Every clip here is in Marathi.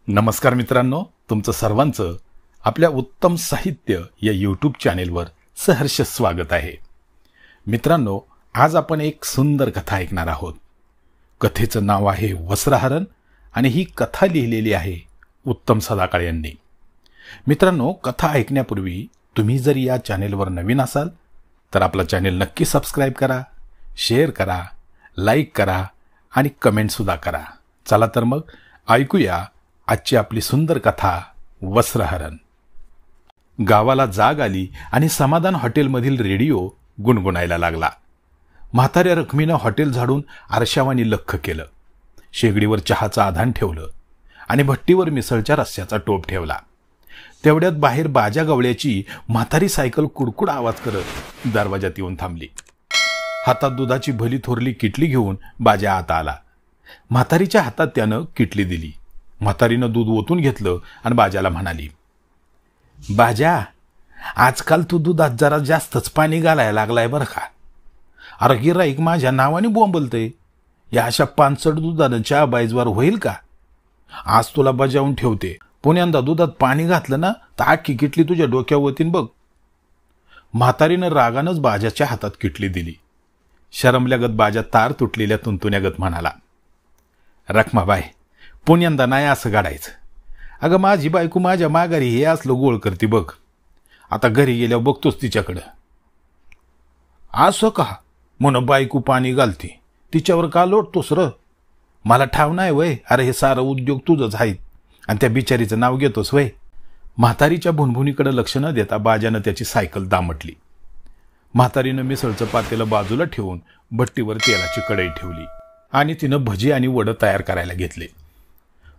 नमस्कार मित्रांनो, तुमचं सर्वांचं आपल्या उत्तम साहित्य या यूट्यूब चॅनेलवर सहर्ष स्वागत आहे। मित्रांनो, आज आपण एक सुंदर कथा ऐकणार आहोत। कथेचं नाव आहे वस्त्रहरण आणि ही कथा लिहिलेली आहे उत्तम सदाकाळ यांनी। मित्रांनो, कथा ऐकण्यापूर्वी तुम्ही जर या चॅनेलवर नवीन असाल तर आपला चॅनेल नक्की सबस्क्राइब करा, शेअर करा, लाईक करा आणि कमेंट सुद्धा करा। चला तर मग ऐकूया आजची आपली सुंदर कथा वस्त्रहरण। गावाला जाग आली आणि समाधान हॉटेलमधील रेडिओ गुणगुणायला लागला। म्हाताऱ्या रखमीनं हॉटेल झाडून आरशावानी लख्ख केलं, शेगडीवर चहाचं आधान ठेवलं आणि भट्टीवर मिसळच्या रस्स्याचा टोप ठेवला। तेवढ्यात बाहेर बाजा गवळ्याची म्हातारी सायकल कुडकुड आवाज करत दरवाजात येऊन थांबली। हातात दुधाची भली थोरली किटली घेऊन बाजा आत आला। म्हातारीच्या हातात त्यानं किटली दिली। म्हातारीनं दूध ओतून घेतलं आणि बाजाला म्हणाली, बाजा, आजकाल तू दुधात जरा जास्तच पाणी घालायला लागलाय बरं का। अरे गिऱ्हाईक माझ्या नावाने बोंबलतंय, या अशा पानसट दुधानं चहा बाईजवर होईल का? आज तुला बजावून ठेवते, पुण्यांदा दुधात पाणी घातलं ना तर अख्खी किटली तुझ्या डोक्यावर होतीन बघ। म्हातारीनं रागानंच बाजाच्या हातात किटली दिली। शरमल्यागत बाजा तार तुटलेल्या तुंतुण्यागत म्हणाला, रखमाबाई, पुण्यांदा नाही असं गाडायचं। अगं माझी बायको माझ्या माघारी हे असलं गोळ करते बघ, आता घरी गेल्यावर बघतोच तिच्याकडं। असं का म्हणून बायको पाणी घालते, तिच्यावर का लोटतोस र? मला ठाव नाही वय, अरे हे सारं उद्योग तुझंच आहेत आणि त्या बिचारीचं नाव घेतोस वय। म्हातारीच्या भुनभुनीकडे लक्ष न देता बाजानं त्याची सायकल दामटली। म्हातारीनं मिसळचं पातेलं बाजूला ठेवून भट्टीवर तेलाची कढई ठेवली आणि तिनं भजी आणि वडं तयार करायला घेतले।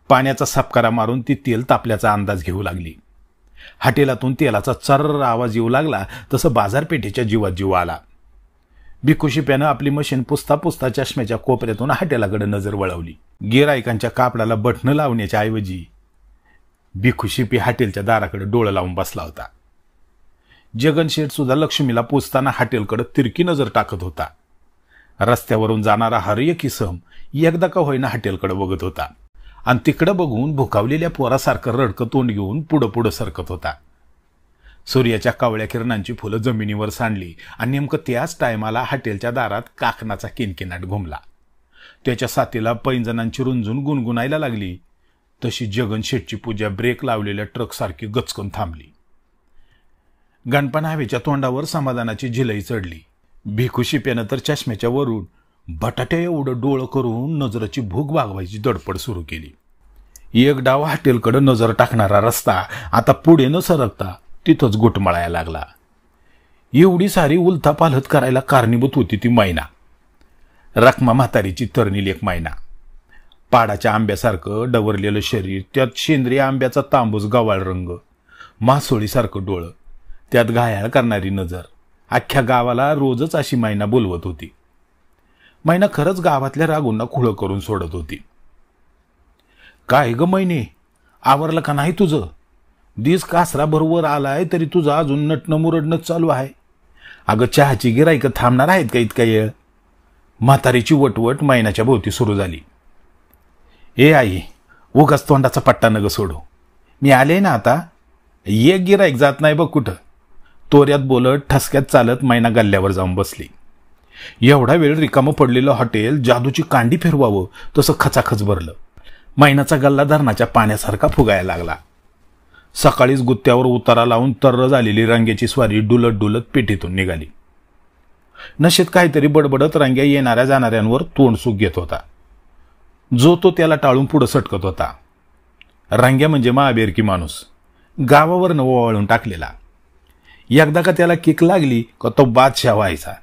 पाण्याचा सपकारा मारून ती तेल तापल्याचा अंदाज घेऊ लागली। हॉटेलातून तेलाचा चर्र आवाज येऊ लागला तसं बाजारपेठेच्या जीवात जीव आला। भिकुशिप्यानं आपली मशीन पुसता पुसता चष्म्याच्या कोपऱ्यातून हॉटेलाकडे नजर वळवली। गिऱ्हाईकांच्या कापडाला बटणं लावण्याच्या ऐवजी भिकुशिपी हॉटेलच्या दाराकडे डोळं लावून बसला होता। जगनशेठ सुद्धा लक्ष्मीला पुसताना हॉटेलकडे तिरकी नजर टाकत होता। रस्त्यावरून जाणारा हर एक इसम एकदा का होईना हॉटेलकडे बघत होता आणि तिकडं बघून भुकावलेल्या पोरासारखं रडकं तोंड घेऊन पुढं पुढं सरकत होता। सूर्याच्या कावळ्या किरणांची फुलं जमिनीवर सांडली आणि नेमकं त्याच टायमाला हॉटेलच्या दारात काकणाचा किनकिनाट घुमला। त्याच्या साथीला पैंजणांची रुंजून गुणगुणायला लागली तशी जगनशेठची पूजा ब्रेक लावलेल्या ट्रकसारखी गचकून थांबली। गणपण हवेच्या तोंडावर समाधानाची झिलई चढली। भिकुशिप्यानं तर चष्म्याच्या वरून बटाट्या एवढं डोळं करून नजरेची भूक भागवायची दडपड सुरू केली। एक डाव हॉटेलकडे नजर टाकणारा रस्ता आता पुढे न सरकता तिथंच घुटमळायला लागला। एवढी सारी उलथापालथ करायला कारणीभूत होती ती मैना, रखमा म्हातारीची तरणील एक मैना। पाडाच्या आंब्यासारखं डवरलेलं शरीर, त्यात सेंद्रिय आंब्याचा तांबूस गव्हाळ रंग, मासोळीसारखं डोळं, त्यात घायाळ करणारी नजर, अख्ख्या गावाला रोजच अशी मैना बोलवत होती। मैना खरंच गावातल्या रागूंना खुळं करून सोडत होती। काय ग मैने, आवरलं का नाही तुझं? दिस कासरा बरोबर आलाय तरी तुझं अजून नटणं मुरडणंच चालू आहे। अगं चहाची गिराईकं थांबणार आहेत का इतका वेळ? म्हातारीची वटवट मैनाच्या भोवती सुरू झाली। ए आई, उगाच तोंडाचा पट्टा नग सोडू, मी आले ना आता, एक गिराईक जात नाही बघ कुठं। तोऱ्यात बोलत ठसक्यात चालत मैना गल्ल्यावर जाऊन बसली। एवढा वेळ रिकामं पडलेलं हॉटेल जादूची कांडी फिरवावं तसं खचाखच भरलं। मैनाचा गल्ला धरणाच्या पाण्यासारखा फुगायला लागला। सकाळीच गुत्त्यावर उतारा लावून तर्र झालेली रांग्याची स्वारी डुलत डुलत पेटीतून निघाली। नशेत काहीतरी बडबडत रांग्या येणाऱ्या जाणाऱ्यांवर तोंडसूक घेत होता। जो तो त्याला टाळून पुढं सटकत होता। रांग्या म्हणजे महाबेरकी माणूस, गावावर ओवाळून टाकलेला। एकदा का त्याला किक लागली का तो बादशाह व्हायचा,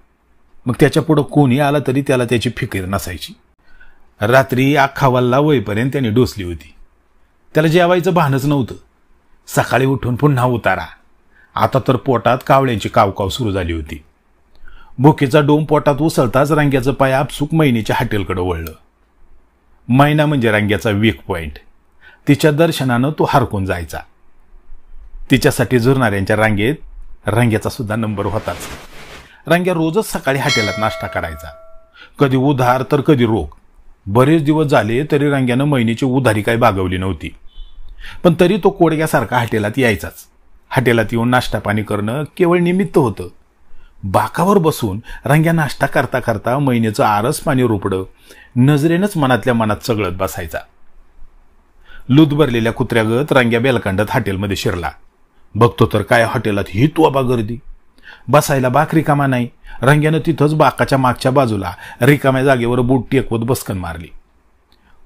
मग त्याच्या पुढं कोणी आला तरी त्याला त्याची फिकीर नसायची। रात्री अख्खा वल्ला वयपर्यंत त्याने डोसली होती, त्याला जेवायचं भानच नव्हतं। सकाळी उठून पुन्हा उतारा, आता तर पोटात कावळ्यांची कावकाव सुरू झाली होती। भुकेचा डोम पोटात उसळताच रांग्याचं पाय आपसूक मैनीच्या हॉटेलकडे वळलं। मैना म्हणजे रांग्याचा वीक पॉइंट, तिच्या दर्शनानं तो हरकून जायचा। तिच्यासाठी झुरणाऱ्यांच्या रांगेत रांग्याचा सुद्धा नंबर होताच। रांग्या रोजच सकाळी हॉटेलात नाश्ता करायचा, कधी उधार तर कधी रोख। बरेच दिवस झाले तरी रांग्यानं मैनीची उधारी काही भागवली नव्हती। पण तरी तो कोडग्यासारखा हॉटेलात यायचाच. हॉटेलात येऊन नाश्ता पाणी करणं केवळ निमित्त होतं. बाकावर बसून रंग्या नाश्ता करता करता महिन्याचं आरस पाणी रोपडं नजरेनंच मनातल्या मनात चगळत बसायचा. लूत भरलेल्या कुत्र्यागत रंग्या बेलकांडत हॉटेलमध्ये शिरला. बघतो तर काय हॉटेलात ही तोबा गर्दी. बसायला बाक रिकामा नाही. रंग्यानं तिथंच बाकाच्या मागच्या बाजूला रिकाम्या जागेवर बूट टेकवत बसकन मारली.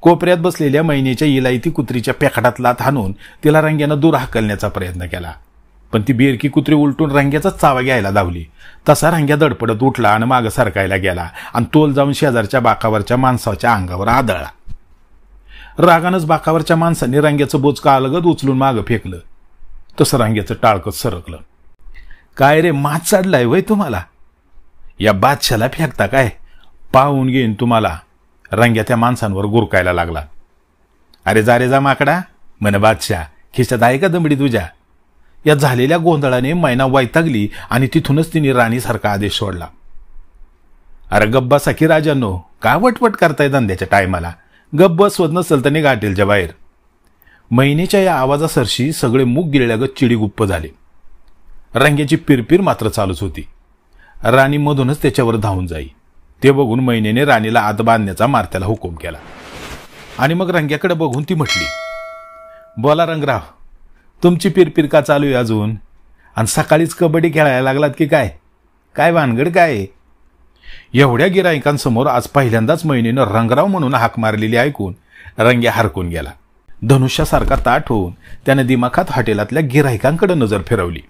कोपऱ्यात बसलेल्या महिन्याच्या इलायती कुत्रीच्या पेखाटात लाथ हाणून तिला रंग्यानं दूर हाकलण्याचा प्रयत्न केला. पण ती बेरकी कुत्री उलटून रंग्याचाच चावा घ्यायला धावली. तसा रंग्या दडपडत उठला आणि मागं सरकायला गेला आणि तोल जाऊन शेजारच्या बाकावरच्या माणसाच्या अंगावर आदळला. रागानंच बाकावरच्या माणसाने रंग्याचं बोचकं अलगद उचलून मागं फेकलं. तसं रंग्याचं टाळकच सरकलं. काय रे, मात चढलाय वय तुम्हाला? या बादशाला फेकता काय? पाहून घेईन तुम्हाला. रंग्या त्या माणसांवर गुरकायला लागला. अरे जा रे जा माकडा, म्हण बादशाह, खिशात आहे का दमडी तुझ्या? या झालेल्या गोंधळाने मैना वैतागली आणि तिथूनच तिने राणीसारखा आदेश सोडला. अरे गब्बा सखी राजांनो, का वटवट करताय धंद्याच्या टायमाला? गब्ब स्वत नसेल तर निघा हॉटेलच्या बाहेर. महिनेच्या या आवाजासरशी सगळे मूग गिळल्यागत चिडीगुप्प झाले. रंग्याची पिरपिर मात्र चालूच होती. राणी मधूनच त्याच्यावर धावून जाई. ते बघून महिनेने राणीला आत बांधण्याचा मारत्याला हुकूम केला. आणि मग रंग्याकडे बघून ती म्हटली, बोला रंगराव, तुमची पिरपिर का चालू आहे अजून? आणि सकाळीच कबड्डी खेळायला लागलात की काय? काय भानगड काय? एवढ्या गिरायकांसमोर आज पहिल्यांदाच महिनेनं रंगराव म्हणून हाक मारलेली ऐकून रंग्या हरकून गेला. धनुष्यासारखा ताठ होऊन त्याने दिमाखात हॉटेलातल्या गिरायकांकडे नजर फिरवली.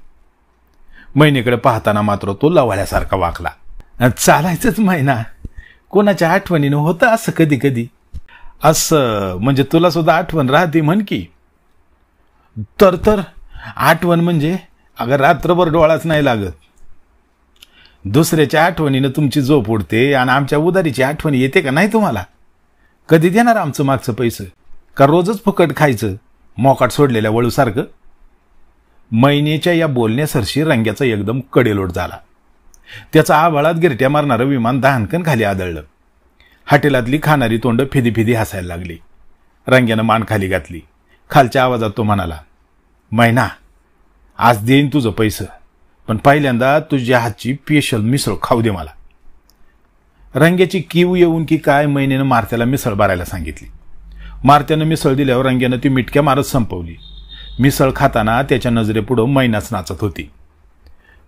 महिनेकडे पाहताना मात्र तो लवाळ्यासारखा वाकला. चालायचंच महिना, कोणाच्या आठवणीनं होतं असं कधी कधी. असं म्हणजे तुला सुद्धा आठवण राहते म्हण की? तर आठवण म्हणजे अगं रात्रभर डोळाच नाही लागत. दुसऱ्याच्या आठवणीनं तुमची झोप उडते आणि आमच्या उदारीची आठवण येते का नाही तुम्हाला? कधी देणार आमचं मागचं पैसे? का रोजच फुकट खायचं मोकाट सोडलेल्या वळूसारखं? महिनेच्या या बोलण्यासरशी रंग्याचा एकदम कडेलोट झाला. त्याचा आभाळात गिरट्या मारणारं विमान दहानकन खाली आदळलं. हॉटेलातली खाणारी तोंड फिदी फिदी हसायला लागली. रंग्यानं मान खाली घातली. खालच्या आवाजात तो म्हणाला, मैना, आज देईन तुझं पैसे, पण पहिल्यांदा तुझ्या हातची स्पेशल मिसळ खाऊ दे मला. रंग्याची कीव येऊन की काय महिनेनं मारत्याला मिसळ भरायला सांगितली. मारत्यानं मिसळ दिल्यावर रंग्यानं ती मिटक्या मारत संपवली. मिसळ खाताना त्याच्या नजरेपुढं मैनाच नाचत होती.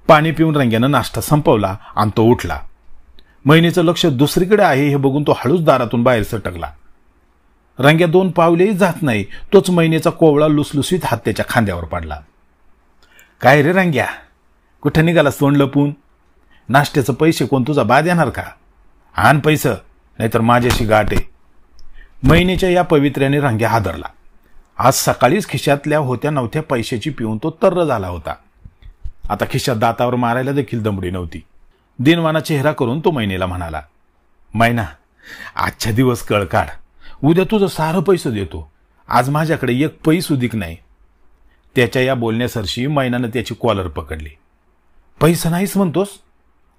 पाणी पिऊन रंग्यानं नाश्ता संपवला आणि तो उठला. महिनेचं लक्ष दुसरीकडे आहे हे बघून तो हळूच दारातून बाहेर सटकला. रंग्या 2 पावलेही जात नाही तोच महिनेचा कोवळा लुसलुसीत हात त्याच्या खांद्यावर पडला. काय रे रंग्या, कुठं निघालास तोंड लपून? नाश्त्याचं पैसे कोण तुझा बाद येणार का? आण पैसे, नाहीतर माझ्याशी गाठ आहे. महिनेच्या या पवित्र्याने रंग्या हादरला. आज सकाळीच खिशातल्या होत्या नव्हत्या पैशाची पिऊन तो तर्र झाला होता. आता खिशात दातावर मारायला देखील दमडी नव्हती. दिनवाना चेहरा करून तो महिनेला म्हणाला, मैना, आजच्या दिवस कळ काढ, उद्या तुझं सारं पैसे देतो. आज माझ्याकडे एक पैसुधिक नाही. त्याच्या या बोलण्यासरशी मैनानं त्याची कॉलर पकडली. पैसा नाहीस म्हणतोस?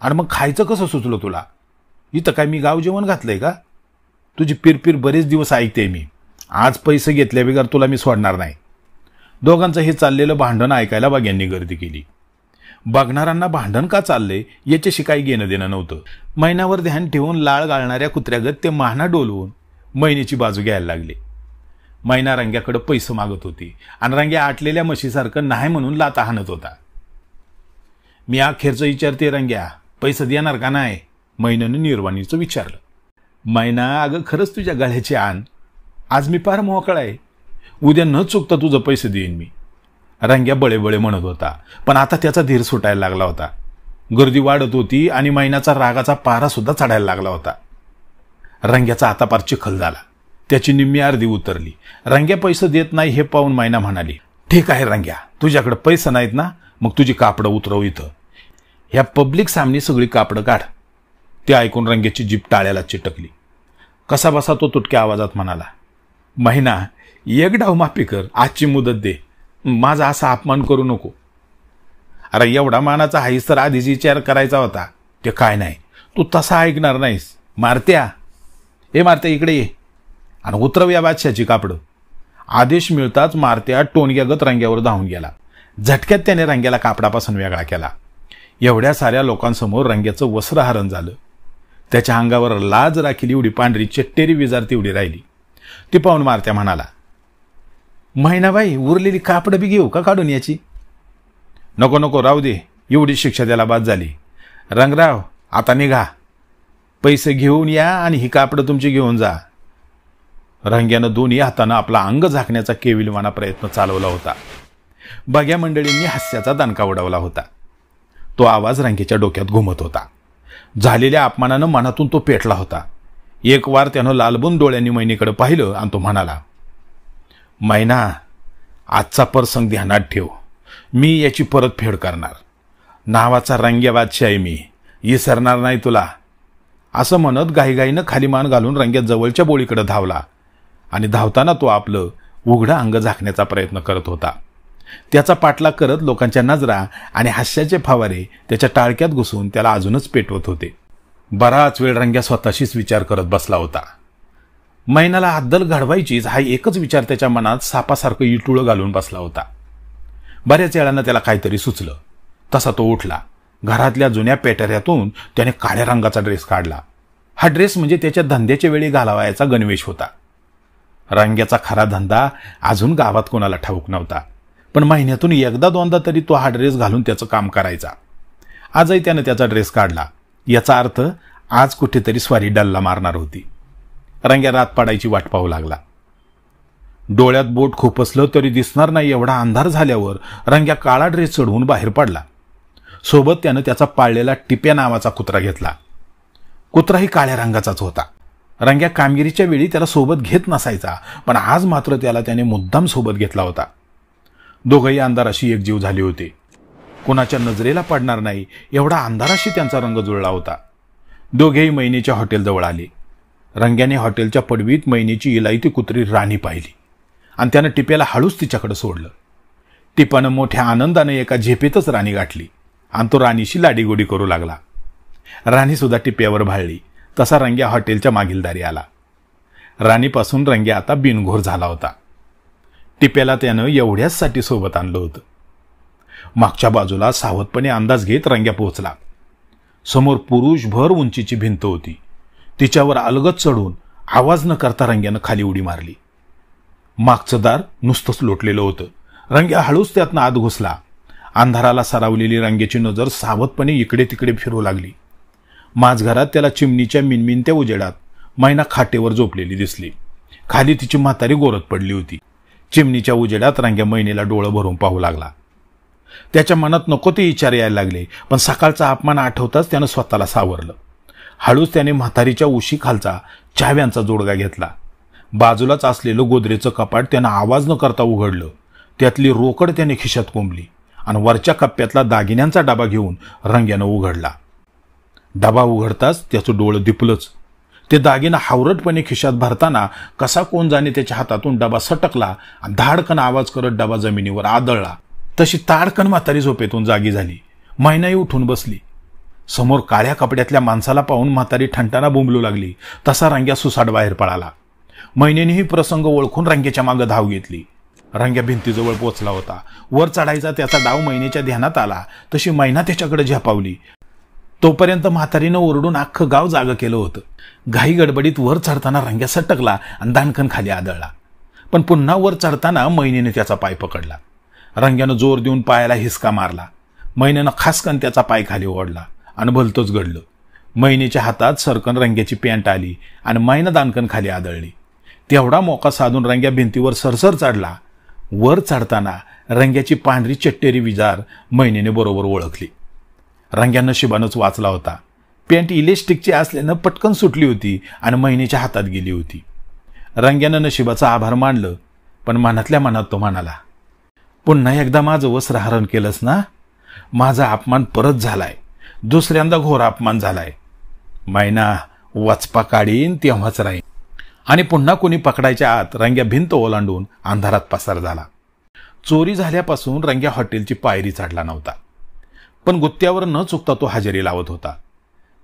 आणि मग खायचं कसं सुचलं तुला? इथं काय मी गाव जेवण घातलंय का? तुझी पिरपिर बरेच दिवस ऐकते मी. आज पैसे घेतल्या बिगर तुला मी सोडणार नाही. दोघांचं हे चाललेलं भांडण ऐकायला वाघ्यांनी गर्दी केली. बघणाऱ्यांना भांडण का चाललंय याच्याशी काही घेणं देणं नव्हतं. मैनावर ध्यान ठेवून लाळ गाळणाऱ्या कुत्र्यागत ते माहना डोलवून महिनेची बाजू घ्यायला लागले. मैना रंग्याकडे पैसे मागत होती आणि रंग्या आटलेल्या म्हशीसारखं नाही म्हणून लाता हाणत होता. मी अखेरचं विचारते रंग्या, पैसे देणार का नाही? मैनानं निर्वाणीचं विचारलं. मैना, अगं खरंच तुझ्या गळ्याची आण. आज मी फार मोकळा आहे. उद्या न चुकता तुझं पैसे देईन मी. रंग्या बळेबळे म्हणत होता, पण आता त्याचा धीर सुटायला लागला होता. गर्दी वाढत होती आणि मैनाचा रागाचा पारा सुद्धा चढायला लागला होता. रंग्याचा आता पार चिखल झाला. त्याची निम्मी अर्धी उतरली. रंग्या पैसे देत नाही हे पाहून मैना म्हणाली, ठीक आहे रंग्या, तुझ्याकडे पैसे नाहीत ना, मग तुझी कापडं उतरव इथं. ह्या पब्लिक सामनी सगळी कापडं काढ. ते ऐकून रंग्याची जीभ टाळ्याला चिटकली. कसा बसा तो तुटक्या आवाजात म्हणाला, मैना, एक डाव माफी कर, आजची मुदत दे. माझा असा अपमान करू नको. अरे एवढा मानाचा हाईस तर आधीच विचार करायचा होता. ते काय नाही, तू तसा ऐकणार नाहीस. मारत्या, हे मारत्या इकडे ये आणि उतरव या बादशाची कापडं. आदेश मिळताच मारत्या टोणग्यागत रंग्यावर धावून गेला. झटक्यात त्याने रंग्याला कापडापासून वेगळा केला. एवढ्या साऱ्या लोकांसमोर रंग्याचं वस्त्रहरण झालं. त्याच्या अंगावर लाज राखील एवढी पांढरी चट्टेरी विजार तेवढी राहिली. ती पाहून मारत्या म्हणाला, महिनाबाई उरलेली कापडं बी घेऊ का काढून याची? नको नको राहू दे, एवढी शिक्षा त्याला बाद झाली. रंगराव आता निघा, पैसे घेऊन या आणि ही कापडं तुमची घेऊन जा. रंग्यानं दोन्ही हातानं आपला अंग झाकण्याचा केविलवाना प्रयत्न चालवला होता. बघ्या मंडळींनी हास्याचा दणका उडवला होता. तो आवाज रंगेच्या डोक्यात घुमत होता. झालेल्या अपमानानं मनातून तो पेटला होता. एक वार त्यानं लालबून डोळ्यांनी मैनीकडे पाहिलं आणि तो म्हणाला, मैना, आजचा प्रसंग ध्यानात ठेव. मी याची परतफेड करणार. नावाचा रंग्या बादशाह आहे मी, विसरणार नाही तुला. असं म्हणत घाईघाईनं खाली मान घालून रंग्या जवळच्या बोळीकडे धावला आणि धावताना तो आपलं उघडं अंग झाकण्याचा प्रयत्न करत होता. त्याचा पाठलाग करत लोकांच्या नजरा आणि हास्याचे फवारे त्याच्या टाळक्यात घुसून त्याला अजूनच पेटवत होते. बराच वेळ रंग्या स्वतःशीच विचार करत बसला होता. मैनाला अद्दल घडवायचीच हा एकच विचार त्याच्या मनात सापासारखं इटुळं घालून बसला होता. बऱ्याच वेळानं त्याला काहीतरी सुचलं. तसा तो उठला. घरातल्या जुन्या पेटऱ्यातून त्याने काळ्या रंगाचा ड्रेस काढला. हा ड्रेस म्हणजे त्याच्या धंद्याच्या वेळी घालावायचा गणवेश होता. रंग्याचा खरा धंदा अजून गावात कोणाला ठाऊक नव्हता, पण महिन्यातून एकदा दोनदा तरी तो हा ड्रेस घालून त्याचं काम करायचा. आजही त्यानं त्याचा ड्रेस काढला. याचा अर्थ आज कुठेतरी स्वारी डल्ला मारणार होती. रंग्या रात पाडायची वाट पाहू लागला. डोळ्यात बोट खुपसलं तरी दिसणार नाही एवढा अंधार झाल्यावर रंग्या काळा ड्रेस चढवून बाहेर पडला. सोबत त्यानं त्याचा पाळलेला टिप्या नावाचा कुत्रा घेतला. कुत्राही काळ्या रंगाचाच होता. रंग्या कामगिरीच्या वेळी त्याला सोबत घेत नसायचा, पण आज मात्र त्याने मुद्दाम सोबत घेतला होता. दोघंही अंधाराशी एकजीव झाले होते. कोणाच्या नजरेला पडणार नाही एवढा अंधाराशी त्यांचा रंग जुळला होता. दोघेही मैनीच्या हॉटेलजवळ आले. रंग्याने हॉटेलच्या पडवीत मैनीची इलायती कुत्री राणी पाहिली आणि त्यानं टिप्याला हळूच तिच्याकडे सोडलं. टिपानं मोठ्या आनंदाने एका झेपेतच राणी गाठली आणि तो राणीशी लाडीगोडी करू लागला. राणी सुद्धा टिप्यावर भाळली. तसा रंग्या हॉटेलच्या मागील दारी आला. राणीपासून रंग्या आता बिनघोर झाला होता. टिप्याला त्यानं एवढ्याचसाठी सोबत आणलं होतं. मागच्या बाजूला सावधपणे अंदाज घेत रंग्या पोहोचला. समोर पुरुषभर उंचीची भिंत होती. तिच्यावर अलगद चढून आवाज न करता रंग्यानं खाली उडी मारली. मागचं दार नुसतंच लोटलेलं होतं. रंग्या हळूच त्यातनं आत घुसला. अंधाराला सरावलेली रंग्याची नजर सावधपणे इकडे तिकडे फिरू लागली. माझघरात त्याला चिमणीच्या मिनमिनत्या उजेडात मैना खाटेवर झोपलेली दिसली. खाली तिची म्हातारी गोरत पडली होती. चिमणीच्या उजेडात रंग्या मैनेला डोळं भरून पाहू लागला. त्याच्या मनात नको ते विचार यायला लागले, पण सकाळचा अपमान आठवताच त्यानं स्वतःला सावरलं. हळूच त्याने म्हातारीच्या उशी खालचा चाव्यांचा जोडगा घेतला. बाजूलाच असलेलं गोदरेचं कपाट त्यानं आवाज न करता उघडलं. त्यातली रोकड त्याने खिशात कोंबली आणि वरच्या कप्प्यातला दागिन्यांचा डबा घेऊन रंग्यानं उघडला. डबा उघडताच त्याचं डोळं दिपलंच. ते दागिना हावरटपणे खिशात भरताना कसा कोण जाणे त्याच्या हातातून डबा सटकला आणि धाडकन आवाज करत डबा जमिनीवर आदळला. तशी ताडकन म्हातारी झोपेतून जागी झाली. मैनाही उठून बसली. समोर काळ्या कपड्यातल्या माणसाला पाहून म्हातारी ठणठणा बोंबलू लागली. तसा रंग्या सुसाट बाहेर पळाला. मैनेनेही प्रसंग ओळखून रंग्याच्या मागे धाव घेतली. रंग्या भिंतीजवळ पोचला होता. वर चढायचा त्याचा डाव मैनेच्या ध्यानात आला तशी मैना त्याच्याकडे झेपावली. तोपर्यंत म्हातारीनं ओरडून अख्खं गाव जागं केलं होतं. घाई गडबडीत वर चढताना रंग्या सटकला आणि दाणकन खाली आदळला. पण पुन्हा वर चढताना मैनेने त्याचा पाय पकडला. रंग्यानं जोर देऊन पायाला हिसका मारला. मैनेनं खासकन त्याचा पाय खाली ओढला आणि भलतंच घडलं. मैनेच्या हातात सरकन रंग्याची पॅन्ट आली आणि मैना दाणकन खाली आदळली. तेवढा मोका साधून रंग्या भिंतीवर सरसर चढला. वर चढताना रंग्याची पांढरी चट्टेरी विजार मैनेने बरोबर ओळखली. रंग्या नशिबानंच वाचला होता. पॅन्ट इलेस्टिकची असल्यानं पटकन सुटली होती आणि मैनेच्या हातात गेली होती. रंग्यानं नशिबाचा आभार मानलं, पण मनातल्या मनात तो म्हणाला, पुन्हा एकदा माझं वस्त्रहरण केलंस ना. माझा अपमान परत झालाय. दुसऱ्यांदा घोर अपमान झालाय. मैना वचपा काढीन तेव्हाच राहीन. आणि पुन्हा कोणी पकडायच्या आत रंग्या भिंत ओलांडून अंधारात पसार झाला. चोरी झाल्यापासून रंग्या हॉटेलची पायरी चढला नव्हता, पण गुत्त्यावर न चुकता तो हजेरी लावत होता.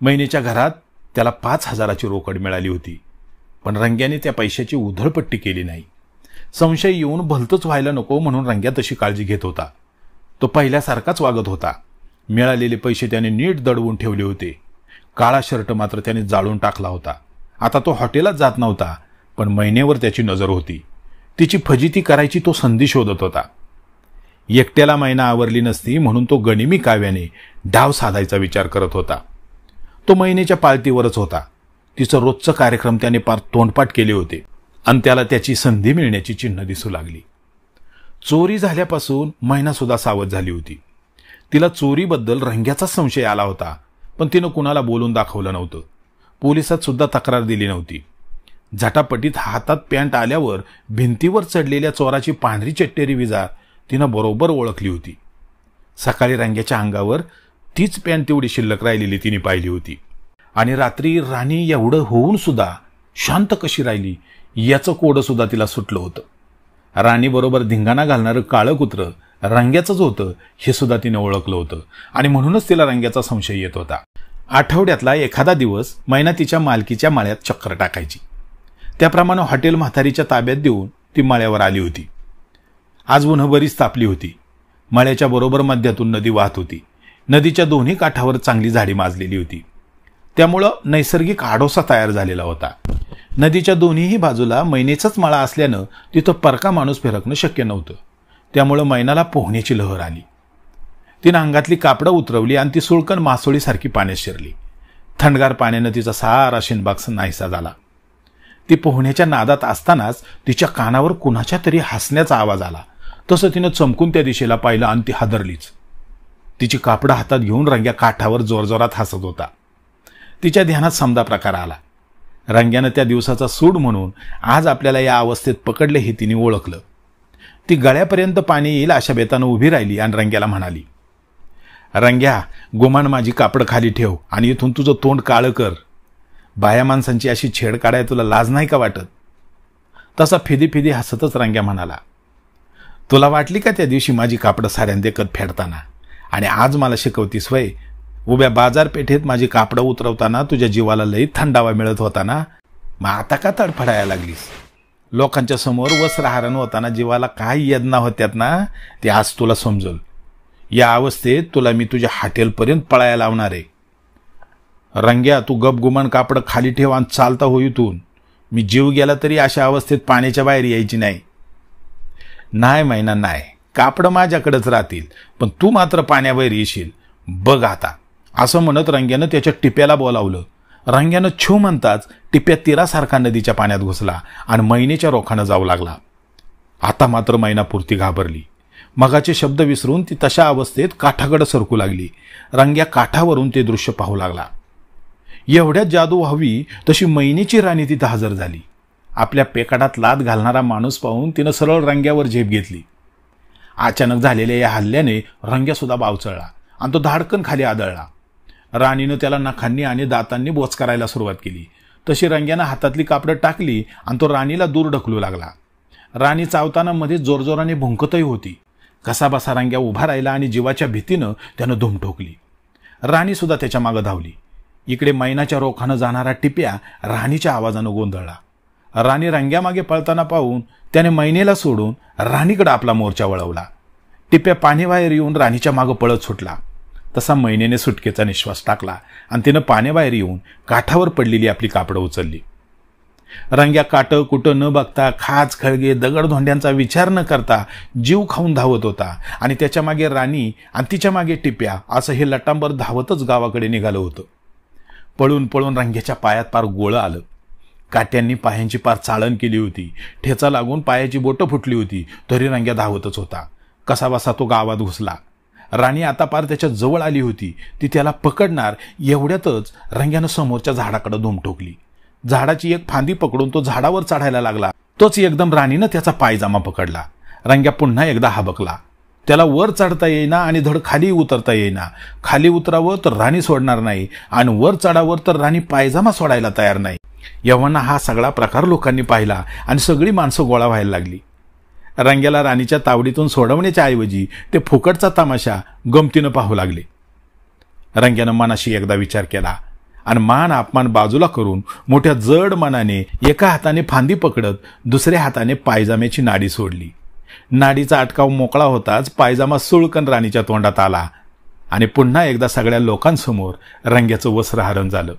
महिन्याच्या घरात त्याला 5,000ची रोकड मिळाली होती, पण रंग्याने त्या पैशाची उधळपट्टी केली नाही. संशय येऊन भलतंच व्हायला नको म्हणून रंग्या तशी काळजी घेत होता. तो पहिल्यासारखाच वागत होता. मिळालेले पैसे त्याने नीट दडवून ठेवले होते. काळा शर्ट मात्र त्याने जाळून टाकला होता. आता तो हॉटेलात जात नव्हता, पण महिनेवर त्याची नजर होती. तिची फजिती करायची तो संधी शोधत होता. एकट्याला मैना आवरली नसती म्हणून तो गनिमी काव्याने डाव साधायचा विचार करत होता. तो महिनेच्या पाळतीवरच होता. तिचं रोजचं कार्यक्रम त्याने पार तोंडपाठ केले होते आणि त्याला त्याची संधी मिळण्याची चिन्ह दिसू लागली. चोरी झाल्यापासून मैना सुद्धा सावध झाली होती. तिला चोरीबद्दल रंग्याचा संशय आला होता, पण तिनं कुणाला बोलून दाखवलं नव्हतं. पोलिसात सुद्धा तक्रार दिली नव्हती. झटापटीत हातात पॅन्ट आल्यावर भिंतीवर चढलेल्या चोराची पांढरी चट्टेरी विजार तिनं बरोबर ओळखली होती. सकाळी रंग्याच्या अंगावर तीच पॅन्ट तेवढी शिल्लक राहिलेली तिने पाहिली होती. आणि रात्री राणी एवढं होऊन सुद्धा शांत कशी राहिली याचं कोडं सुद्धा तिला सुटलं होतं. राणी बरोबर धिंगाणा घालणारं काळं कुत्रं रंग्याचंच होतं हे सुद्धा तिने ओळखलं होतं आणि म्हणूनच तिला रंग्याचा संशय येत होता. आठवड्यातला एखादा दिवस मैना तिच्या मालकीच्या माळ्यात चक्कर टाकायची. त्याप्रमाणे हॉटेल म्हातारीच्या ताब्यात देऊन ती माळ्यावर आली होती. आज उन्ह बरीच तापली होती. माळ्याच्या बरोबर मध्यातून नदी वाहत होती. नदीच्या दोन्ही काठावर चांगली झाडी माजलेली होती. त्यामुळं नैसर्गिक आडोसा तयार झालेला होता. नदीच्या दोन्हीही बाजूला मैनेचाच माळा असल्यानं तिथं परका माणूस फिरकणं शक्य नव्हतं. त्यामुळं मैनाला पोहण्याची लहर आली. तिनं अंगातली कापडं उतरवली आणि ती सुळकण मासोळीसारखी पाण्यात शिरली. थंडगार पाण्यानं तिचा सारा शिनबाग नाहीसा झाला. ती पोहण्याच्या नादात असतानाच तिच्या कानावर कुणाच्या तरी हसण्याचा आवाज आला. तसं तिनं चमकून त्या दिशेला पाहिलं आणि ती हादरलीच. तिची कापडं हातात घेऊन रंग्या काठावर जोरजोरात हसत होता. तिच्या ध्यानात समदा प्रकार आला. रंग्यानं त्या दिवसाचा सूड म्हणून आज आपल्याला या अवस्थेत पकडले हे तिने ओळखलं. ती गळ्यापर्यंत पाणी येईल अशा बेतानं उभी राहिली आणि रंग्याला म्हणाली, रंग्या, गुमान माझी कापडं खाली ठेव आणि इथून तुझं तोंड काळं कर. बाया माणसांची अशी छेड काढाय तुला लाज नाही का वाटत? तसा फिदी फिदी हसतच रंग्या म्हणाला, तुला वाटली का त्या दिवशी माझी कापडं साऱ्यां देखत फेडताना आणि आज मला शिकवतीस वय? उभ्या बाजारपेठेत माझी कापडं उतरवताना तुझ्या जीवाला लई थंडावा मिळत होता ना, मग आता का तडफडायला लागलीस? लोकांच्या समोर वस्त्रहरण होताना जीवाला काय वेदना होत्यात ना, ते आज तुला समजल. या अवस्थेत तुला मी तुझ्या हॉटेलपर्यंत पळायला लावणार आहे. रंग्या, तू गपगुमान कापडं खाली ठेव आणि चालता हो इथून. मी जीव गेला तरी अशा अवस्थेत पाण्याच्या बाहेर यायची नाही. नाही मैना, नाही, कापडं माझ्याकडेच राहतील, पण तू मात्र पाण्याबाहेर येशील बघ आता, असं म्हणत रंग्यानं त्याच्या टिप्याला बोलावलं. रंग्यानं छू म्हणताच टिप्या तीरासारखा नदीच्या पाण्यात घुसला आणि मैनेच्या रोखानं जाऊ लागला. आता मात्र मैना पुरती घाबरली. मगाचे शब्द विसरून ती तशा अवस्थेत काठाकडे सरकू लागली. रंग्या काठावरून ते दृश्य पाहू लागला. एवढ्यात जादू व्हावी तशी मैनेची राणी तिथं हजर झाली. आपल्या पेकाडात लाद घालणारा माणूस पाहून तिनं सरळ रंग्यावर झेप घेतली. अचानक झालेल्या या हल्ल्याने रंग्या सुद्धा बावचळला आणि तो धाडकन खाली आदळला. राणीनं त्याला नखांनी आणि दातांनी बोच करायला सुरुवात केली. तशी रंग्यानं हातातली कापडं टाकली आणि तो राणीला दूर ढकलू लागला. राणी चावताना मध्ये जोरजोराने भुंकतही होती. कसाबसा रंग्या उभा राहिला आणि जीवाच्या भीतीनं त्यानं धूम ठोकली. राणी सुद्धा त्याच्या मागं धावली. इकडे मैनाच्या रोखानं जाणारा टिप्या राणीच्या आवाजानं गोंधळला. राणी रंग्यामागे पळताना पाहून त्याने मैनेला सोडून राणीकडे आपला मोर्चा वळवला. टिप्या पाण्याबाहेर येऊन राणीच्या मागं पळत सुटला. तसा मैनेने सुटकेचा निश्वास टाकला आणि तिनं पाण्याबाहेर येऊन काठावर पडलेली आपली कापडं उचलली. रंग्या काटं कुठं न बघता खाच खळगे दगडधोंड्यांचा विचार न करता जीव खाऊन धावत होता आणि त्याच्या मागे राणी आणि तिच्या मागे टिप्या असं हे लटांबर धावतच गावाकडे निघालं होतं. पळून पळून रंग्याच्या पायात पार गोळं आलं. काट्यांनी पायांची पार चाळण केली होती. ठेचा लागून पायाची बोटं फुटली होती. तरी रंग्या धावतच होता. कसाबसा तो गावात घुसला. राणी आता पार त्याच्या जवळ आली होती. ती त्याला पकडणार एवढ्यातच रंग्यानं समोरच्या झाडाकडे धूम ठोकली. झाडाची एक फांदी पकडून तो झाडावर चढायला लागला. तोच एकदम राणीनं त्याचा पायजामा पकडला. रंग्या पुन्हा एकदा हाबकला. त्याला वर चढता येईना आणि धड खाली उतरता येईना. खाली उतरावं तर राणी सोडणार नाही आणि वर चढावर तर राणी पायजामा सोडायला तयार नाही. एव्हाना हा सगळा प्रकार लोकांनी पाहिला आणि सगळी माणसं गोळा व्हायला लागली. रंग्याला राणीच्या तावडीतून सोडवण्याच्या ऐवजी ते फुकटचा तमाशा गमतीनं पाहू लागले. रंग्यानं मनाशी एकदा विचार केला, आणि मान अपमान बाजूला करून मोठ्या जड मनाने एका हाताने फांदी पकडत दुसऱ्या हाताने पायजाम्याची नाडी सोडली. नाडीचा अटकाव मोकळा होताच पायजामा सुळकन राणीच्या तोंडात आला आणि पुन्हा एकदा सगळ्या लोकांसमोर रंग्याचं वस्त्रहरण झालं.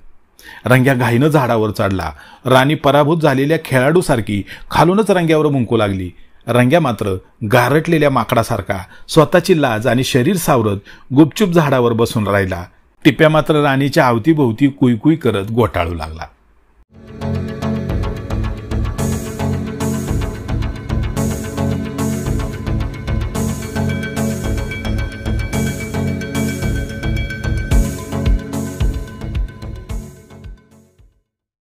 रंग्या घाईनं झाडावर चढला. राणी पराभूत झालेल्या खेळाडूसारखी खालूनच रंग्यावर मुंकू लागली. रंग्या मात्र गारटलेल्या माकडासारखा स्वतःची लाज आणि शरीर सावरत गुपचूप झाडावर बसून राहिला. टिप्या मात्र राणीच्या अवतीभोवती कुईकुई करत गोटाळू लागला.